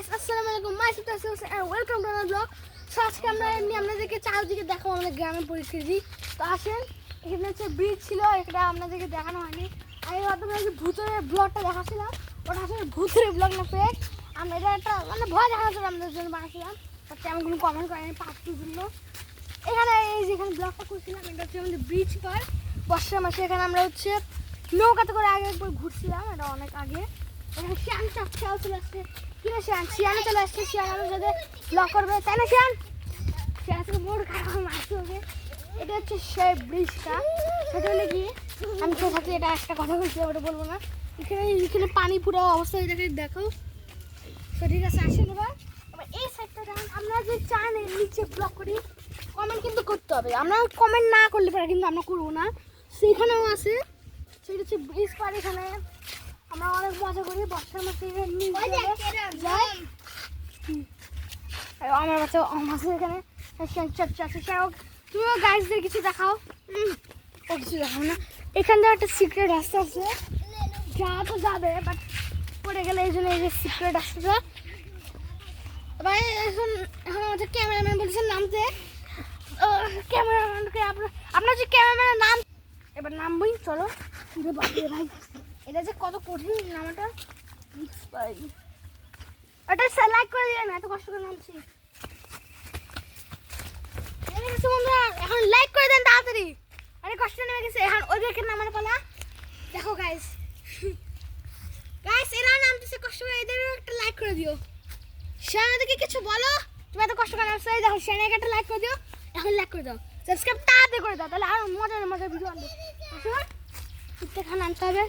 Guys আসসালামু আলাইকুম my sisters and welcome to our blog. So আজকে আমরা আপনাদেরকে চারদিকে দেখাবো আমাদের গ্রামের পরিস্থিতি। তো আসেন, এখানে হচ্ছে ব্রিজ ছিল, এটা আপনাদেরকে দেখানো হয়নি। আমি ভাবতাম যে ভূতের ব্লগটা দেখাচ্ছিলাম, ওটা আসলে ভূতের ব্লগ না, ফেক। আমরা এটা একটা মানে ভয় দেখাচ্ছিলাম আমাদের জন্য বানাচ্ছিলাম, বাট তেমন কোনো কমেন্ট করেনি পার্টির জন্য। এখানে এই যেখানে ব্লগটা করছিলাম এটা হচ্ছে আমাদের ব্রিজ পার। বর্ষা মাসে এখানে আমরা হচ্ছে নৌকাতে করে আগে একবার ঘুরছিলাম, এটা অনেক আগে। এখানে শিয়ান চাপচাও চলে আসছে, কিনা শিয়ানে চলে আসছে, শিয়ান আমার সাথে ব্লগ করবে, তাই না শিয়ান? শিয়ান থেকে মোড় খারাপ মারতে হবে। এটা হচ্ছে সেই ব্রিজটা, সেটা হলে কি আমি তো সাথে এটা একটা কথা বলছি, ওটা বলবো না। এখানে পানি পুরো অবস্থা এটাকে দেখো। তো ঠিক আছে, আসেন এবার এই সাইডটা দেখেন। আমরা যে চান এর নিচে ব্লগ করি, কমেন্ট কিন্তু করতে হবে। আমরা কমেন্ট না করলে পরে কিন্তু আমরা করবো না। সেখানেও আছে, সেটা হচ্ছে ব্রিজ পার। এখানে আমরা অনেক মজা করি বর্ষার মাসে যাই। আমার বাচ্চা মাসে এখানে তুমিও গাইজদের কিছু দেখাও। ও কিছু দেখাও না। এখান থেকে একটা সিক্রেট রাস্তা আছে, যা তো যাবে বাট পড়ে গেলে এই জন্য এই যে সিক্রেট রাস্তাটা। এবার এখন এখন আমাদের ক্যামেরাম্যান বলছেন নামতে। ক্যামেরাম্যানকে আপনার যে ক্যামেরাম্যানের নাম এবার নামবই, চলো। ভাই এটা যে কত কঠিন নামাটা, এটা লাইক করে দিবেন, এত কষ্ট করে নামছি। এখন লাইক করে দেন তাড়াতাড়ি, অনেক কষ্ট নেমে গেছে। এখন ওদেরকে নামার পালা। দেখো গাইস, গাইস এরা নামতেছে কষ্ট করে, এদেরও একটা লাইক করে দিও। সেনাদেরকে কিছু বলো, তুমি এত কষ্ট করে নামছো, দেখো সেনাকে একটা লাইক করে দিও, এখন লাইক করে দাও, সাবস্ক্রাইব তাড়াতাড়ি করে দাও, তাহলে আরো মজার মজার ভিডিও আনবো। এখানে আনতে হবে।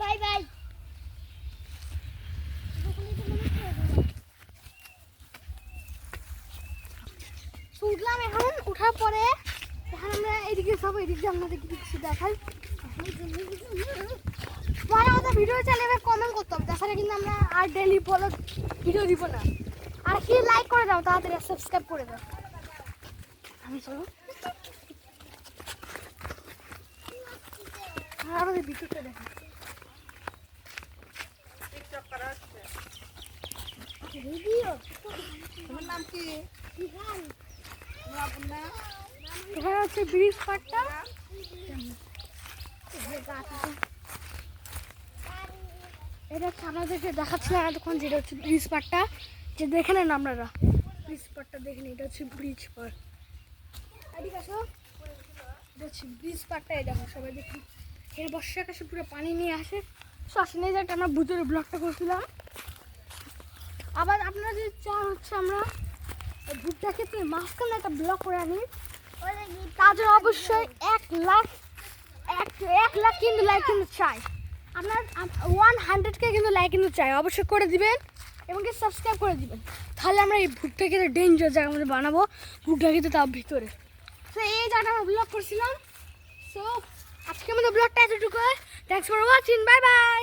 Bye bye. উঠলাম, এখন উঠার পরে এখন আমরা এইদিকে যাবো, এদিকে আপনাদেরকে কিছু দেখাই। পরে আমাদের ভিডিও চালিয়ে কমেন্ট করতে হবে, তাছাড়া কিন্তু আমরা আর ডেলি ব্লগ ভিডিও দিব না। আর কি লাইক করে দাও তাড়াতাড়ি, সাবস্ক্রাইব করে দাও। আমি চলো আমাদের ভিডিওটা দেখো। তোমার নাম কি? এখানে হচ্ছে ব্রিজ পাড়টা, এটা হচ্ছে আমাদেরকে দেখাচ্ছিলাম এতক্ষণ, যেটা হচ্ছে ব্রিজ পাড়টা, যে দেখে নেন আপনারা ব্রিজ পাড়টা দেখে নেন। এটা হচ্ছে ব্রিজ পাড়, ঠিক আছে? এটা হচ্ছে ব্রিজ পাড়টা, এই দেখো সবাই দেখুন। এখানে বর্ষার কাছে পুরো পানি নিয়ে আসে। শ্বাসনে যে একটা আমরা ভূতের ব্লগটা করছিলাম। আবার আপনারা যদি চান হচ্ছে আমরা ভুট্টা খেতে মাঝখানে একটা ব্লগ করে আনি, তার জন্য অবশ্যই 1 লাখ কিন্তু লাইক কিন্তু চাই। আপনার 100K কিন্তু লাইক কিন্তু চাই, অবশ্যই করে দিবেন এবং কি সাবস্ক্রাইব করে দিবেন। তাহলে আমরা এই ভুট্টা খেতে ডেঞ্জার জায়গার মধ্যে বানাবো, ভুট্টা খেতে তার ভিতরে। তো এই জায়গাটা আমরা ব্লগ করছিলাম। সো আজকে আমাদের ব্লগটা এতটুকু। Thanks for watching, bye bye.